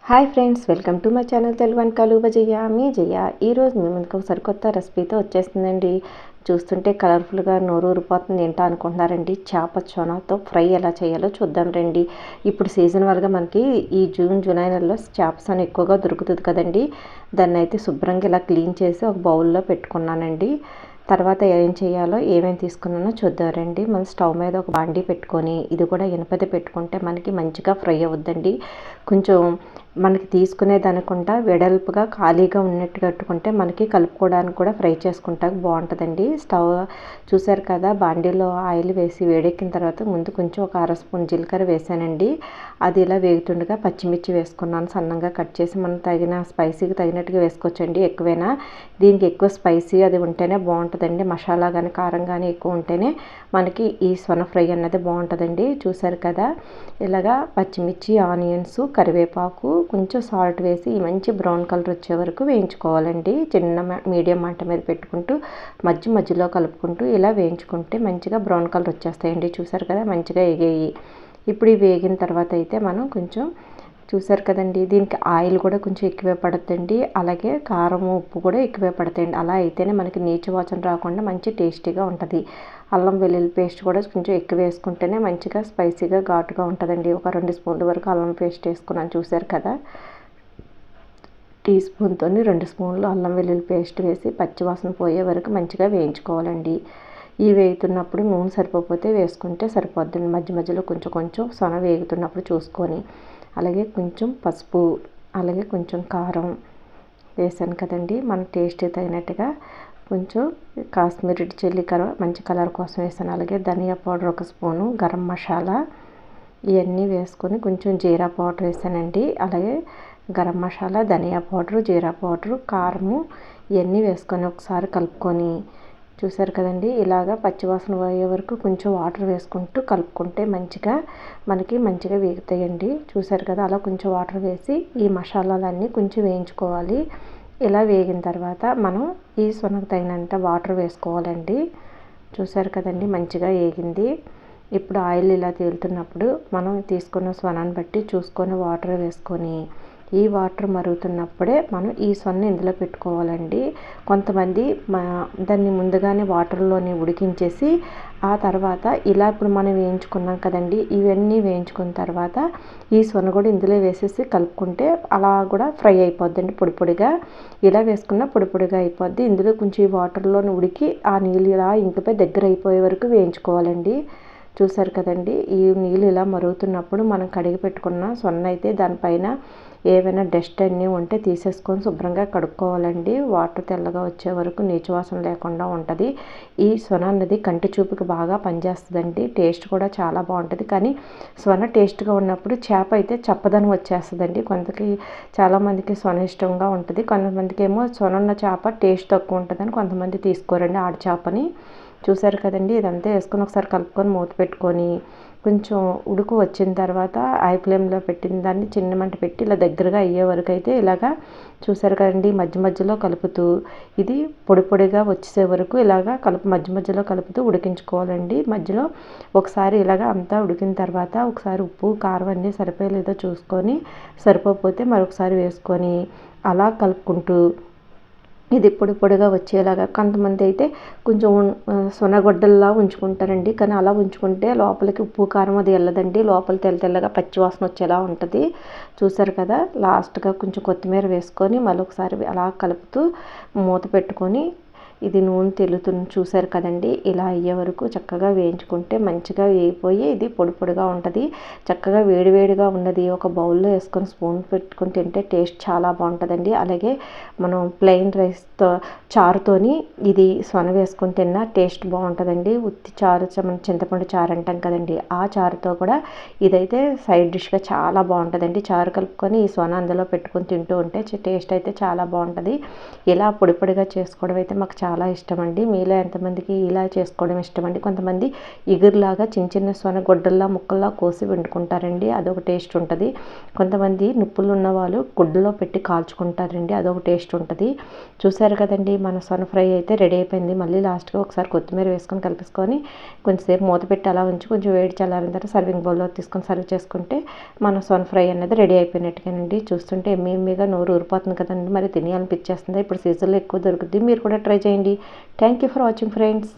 Hi friends, welcome to my channel Telugu వంటకాలు జయ. మీ జయ ఈరోజు మీ ముందుకు ఒక సరికొత్త రెసిపీతో వచ్చేస్తుందండి. చూస్తుంటే కలర్ఫుల్గా నోరు ఊరిపోతుంది. ఏంటో అనుకుంటున్నారండి. చేప చొనతో ఫ్రై ఎలా చేయాలో చూద్దాం రండి. ఇప్పుడు సీజన్ వరగా మనకి ఈ జూలై నెలలో చేప సొన ఎక్కువగా దొరుకుతుంది కదండి. దాన్ని అయితే శుభ్రంగా ఇలా క్లీన్ చేసి ఒక బౌల్లో పెట్టుకున్నానండి. తర్వాత ఏం చేయాలో ఏమేమి తీసుకున్నానో చూద్దాం రండి. మనం స్టవ్ మీద ఒక బాండీ పెట్టుకొని, ఇది కూడా ఇనపది పెట్టుకుంటే మనకి మంచిగా ఫ్రై అవుద్దండి. కొంచెం మనకి తీసుకునే దానికుండా వెడల్పుగా ఖాళీగా ఉన్నట్టు కట్టుకుంటే మనకి కలుపుకోవడానికి కూడా ఫ్రై చేసుకుంటానికి బాగుంటుందండి. స్టవ్ చూసారు కదా, బాండీలో ఆయిల్ వేసి వేడెక్కిన తర్వాత ముందు కొంచెం ఒక అర స్పూన్ జీలకర్ర వేసానండి. అది ఇలా వేగుతుండగా పచ్చిమిర్చి వేసుకున్నాను, సన్నంగా కట్ చేసి. మనం స్పైసీకి తగినట్టుగా వేసుకోవచ్చండి. ఎక్కువైనా దీనికి ఎక్కువ స్పైసీ అది ఉంటేనే బాగుంటుందండి. మసాలా కానీ కారం కానీ ఎక్కువ ఉంటేనే మనకి ఈ సొన ఫ్రై అన్నది బాగుంటుందండి. చూసారు కదా, ఇలాగా పచ్చిమిర్చి, ఆనియన్స్, కరివేపాకు, కొంచెం సాల్ట్ వేసి మంచి బ్రౌన్ కలర్ వచ్చే వరకు వేయించుకోవాలండి. మీడియం మంట మీద పెట్టుకుంటూ మధ్యలో కలుపుకుంటూ ఇలా వేయించుకుంటే మంచిగా బ్రౌన్ కలర్ వచ్చేస్తాయండి. చూసారు కదా, మంచిగా ఎగాయి. ఇప్పుడు ఇవి వేగిన తర్వాత అయితే మనం కొంచెం చూసారు కదండి, దీనికి ఆయిల్ కూడా కొంచెం ఎక్కువే పడుతుందండి. అలాగే కారం, ఉప్పు కూడా ఎక్కువే పడతాయండి. అలా అయితేనే మనకి నీచు వాసన రాకుండా మంచి టేస్టీగా ఉంటుంది. అల్లం వెల్లుల్లి పేస్ట్ కూడా కొంచెం ఎక్కువ వేసుకుంటేనే మంచిగా స్పైసీగా ఘాటుగా ఉంటుందండి. ఒక 2 స్పూన్ల వరకు అల్లం పేస్ట్ వేసుకున్నాను. చూసారు కదా, టీ స్పూన్తో 2 స్పూన్లు అల్లం వెల్లుల్లి పేస్ట్ వేసి పచ్చివాసన పోయే వరకు మంచిగా వేయించుకోవాలండి. ఈ వేగుతున్నప్పుడు నూనె సరిపోతే వేసుకుంటే సరిపోద్దండి. మధ్యలో కొంచెం సొన వేగుతున్నప్పుడు చూసుకొని, అలాగే కొంచెం పసుపు, అలాగే కొంచెం కారం వేసాను కదండి. మన టేస్ట్ తగినట్టుగా కొంచెం కాశ్మీరీ చిల్లీ మంచి కలర్ కోసం వేసాను. అలాగే ధనియా పౌడర్ 1 స్పూను, గరం మసాలా ఇవన్నీ వేసుకొని కొంచెం జీరా పౌడర్ వేసానండి. అలాగే గరం మసాలా, ధనియా పౌడరు, జీరా పౌడరు, కారము ఇవన్నీ వేసుకొని ఒకసారి కలుపుకొని, చూసారు కదండి, ఇలాగా పచ్చివాసన పోయే వరకు కొంచెం వాటర్ వేసుకుంటూ కలుపుకుంటే మనకి మంచిగా వేగుతాయండి. చూసారు కదా, అలా కొంచెం వాటర్ వేసి ఈ మసాలాలన్నీ కొంచెం వేయించుకోవాలి. ఇలా వేగిన తర్వాత మనం ఈ సొనకు తగినంత వాటర్ వేసుకోవాలండి. చూసారు కదండి, మంచిగా వేగింది. ఇప్పుడు ఆయిల్ ఇలా తేలుతున్నప్పుడు మనం తీసుకున్న సొనాన్ని బట్టి చూసుకొని వాటర్ వేసుకొని, ఈ వాటర్ మరుగుతున్నప్పుడే మనం ఈ సొన్ని ఇందులో పెట్టుకోవాలండి. కొంతమంది దాన్ని ముందుగానే వాటర్లోనే ఉడికించేసి ఆ తర్వాత ఇలా ఇప్పుడు మనం వేయించుకున్నాం కదండి, ఇవన్నీ వేయించుకున్న తర్వాత ఈ సొన కూడా ఇందులో వేసేసి కలుపుకుంటే అలా కూడా ఫ్రై అయిపోద్దండి. పొడిగా ఇలా వేసుకున్న పొడిగా అయిపోద్ది. ఇందులో కొంచెం ఈ వాటర్లోనే ఉడికి ఆ నీళ్ళు ఇలా ఇంకిపోయి దగ్గర అయిపోయే వరకు వేయించుకోవాలండి. చూసారు కదండి, ఈ నీళ్ళు ఇలా మరుగుతున్నప్పుడు మనం కడిగి పెట్టుకున్న సొన్న అయితే దానిపైన ఏవైనా డస్ట్ అన్నీ ఉంటే తీసేసుకొని శుభ్రంగా కడుక్కోవాలండి. వాటర్ తెల్లగా వచ్చే వరకు నీచు వాసన లేకుండా ఉంటుంది. ఈ సొన అన్నది కంటి చూపుకి బాగా పనిచేస్తుందండి. టేస్ట్ కూడా చాలా బాగుంటుంది. కానీ సొన టేస్ట్గా ఉన్నప్పుడు చేప అయితే చప్పదనం వచ్చేస్తుందండి. చాలామందికి సొన ఇష్టంగా ఉంటుంది. కొంతమందికి ఏమో సొన ఉన్న చేప టేస్ట్ తక్కువ ఉంటుందని కొంతమంది తీసుకోరండి ఆడ చేపని. చూసారు కదండి, ఇదంతా వేసుకొని ఒకసారి కలుపుకొని మూత పెట్టుకొని కొంచెం ఉడుకు వచ్చిన తర్వాత హై ఫ్లేమ్లో పెట్టిన దాన్ని చిన్న మంట పెట్టి ఇలా దగ్గరగా అయ్యే వరకు అయితే ఇలాగా చూసారు కదండి, మధ్యలో కలుపుతూ ఇది పొడిగా వచ్చే వరకు ఇలాగా మధ్యలో కలుపుతూ ఉడికించుకోవాలండి. మధ్యలో ఒకసారి ఇలాగా అంతా ఉడికిన తర్వాత ఒకసారి ఉప్పు, కారం అన్నీ సరిపోయలేదో చూసుకొని, సరిపోతే మరొకసారి వేసుకొని అలా కలుపుకుంటూ ఇది పొడిగా వచ్చేలాగా. కొంతమంది అయితే కొంచెం సొనగొడ్డల్లా ఉంచుకుంటారండి. కానీ అలా ఉంచుకుంటే లోపలికి ఉప్పు, కారం అది వెళ్ళదండి. లోపల తెల్లగా పచ్చివాసన వచ్చేలా ఉంటుంది. చూసారు కదా, లాస్ట్గా కొంచెం కొత్తిమీర వేసుకొని మళ్ళీ ఒకసారి అలా కలుపుతూ మూత పెట్టుకొని ఇది నూనె తెలుతుంది. చూసారు కదండి, ఇలా అయ్యే వరకు చక్కగా వేయించుకుంటే మంచిగా వేగిపోయి ఇది పొడిగా ఉంటుంది. చక్కగా వేడిగా ఉన్నది ఒక బౌల్లో వేసుకొని స్పూన్ పెట్టుకొని తింటే టేస్ట్ చాలా బాగుంటుందండి. అలాగే మనం ప్లెయిన్ రైస్తో చారుతోని ఇది సొన వేసుకొని తిన్నా టేస్ట్ బాగుంటుందండి. ఉత్తి చారు, మనం చింతపండు చారు అంటాం కదండి, ఆ చారుతో కూడా ఇదైతే సైడ్ డిష్గా చాలా బాగుంటుందండి. చారు కలుపుకొని ఈ సొన అందులో పెట్టుకొని తింటూ ఉంటే టేస్ట్ అయితే చాలా బాగుంటుంది. ఇలా పొడిగా చేసుకోవడం అయితే మాకు చాలా చాలా ఇష్టం అండి. మీలో ఎంతమందికి ఇలా చేసుకోవడం ఇష్టం అండి? కొంతమంది ఇగురులాగా చిన్న చిన్న సొన గొడ్డల్లా ముక్కల్లా కోసి వండుకుంటారండి, అదొక టేస్ట్ ఉంటుంది. కొంతమంది నిప్పులు ఉన్న వాళ్ళు గుడ్డలో పెట్టి కాల్చుకుంటారండి, అదొక టేస్ట్ ఉంటుంది. చూసారు కదండి, మన సొన ఫ్రై అయితే రెడీ అయిపోయింది. మళ్ళీ లాస్ట్గా ఒకసారి కొత్తిమీర వేసుకొని కలిపేసుకొని కొంచెంసేపు మూత పెట్టి అలా ఉంచి కొంచెం వేడి చల్లారిన తర్వాత సర్వింగ్ బౌల్లో తీసుకొని సర్వ్ చేసుకుంటే మన సొన ఫ్రై అనేది రెడీ అయిపోయినట్టుగానండి. చూస్తుంటే ఎమ్మీగా నోరు ఊరిపోతుంది కదండి, మరి తినేయాలనిపించేస్తుంది. ఇప్పుడు సీజన్లో ఎక్కువ దొరుకుతుంది, మీరు కూడా ట్రై చేయండి. Thank you for watching friends.